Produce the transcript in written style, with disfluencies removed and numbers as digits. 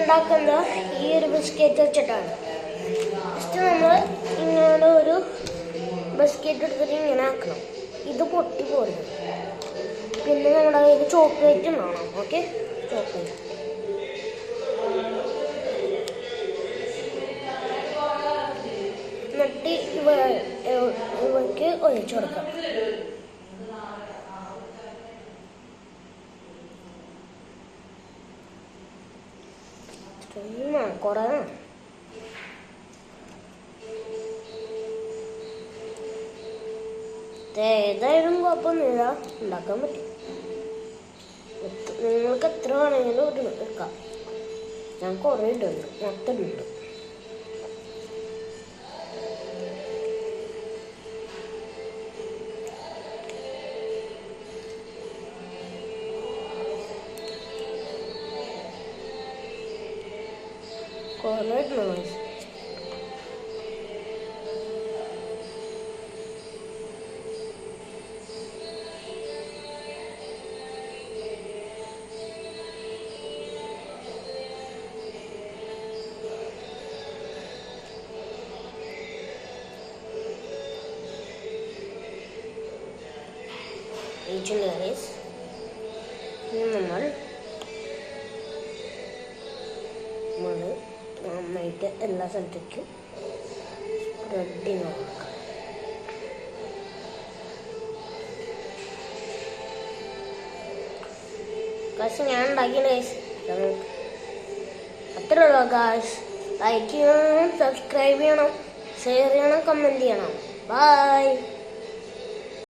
ഉണ്ടാക്കുന്നത് ഈ ഒരു ബിസ്ക്കറ്റ് വെച്ചിട്ടാണ്. ഫസ്റ്റ് നമ്മൾ ഇങ്ങനെ ഒരു ബിസ്ക്കറ്റ് എടുത്തിട്ട് ഇങ്ങനെ ആക്കണം. ഇത് പൊട്ടി പോരുത്. പിന്നെ നമ്മുടെ കയ്യിൽ ചോക്ലേറ്റ് ഉണ്ടാവണം. ഓക്കെ, ചോക്ലേറ്റ് എന്നിട്ട് ഇവയ്ക്ക് ഒഴിച്ചു കൊടുക്കാം. കുറേ ഏതായാലും കുഴപ്പമൊന്നുമില്ല, ഉണ്ടാക്കാൻ പറ്റും. നിങ്ങൾക്ക് എത്ര വേണമെങ്കിലും ഒരു എടുക്കാം. ഞാൻ കുറേ ഇടുന്നുണ്ട്, മൊത്തം ഉണ്ട്. കുറേ ഇടണം. നമ്മൾ നന്നായിട്ട് എല്ലാ സ്ഥലത്തേക്കും റെഡി നോക്കാം. കാശ് ഞാൻ ഉണ്ടാക്കിയ അത്രേ ഉള്ളൂ. കാശ് ലൈക്ക് ചെയ്യണം, സബ്സ്ക്രൈബ് ചെയ്യണം, ഷെയർ ചെയ്യണം, കമൻറ്റ് ചെയ്യണം. ബൈ.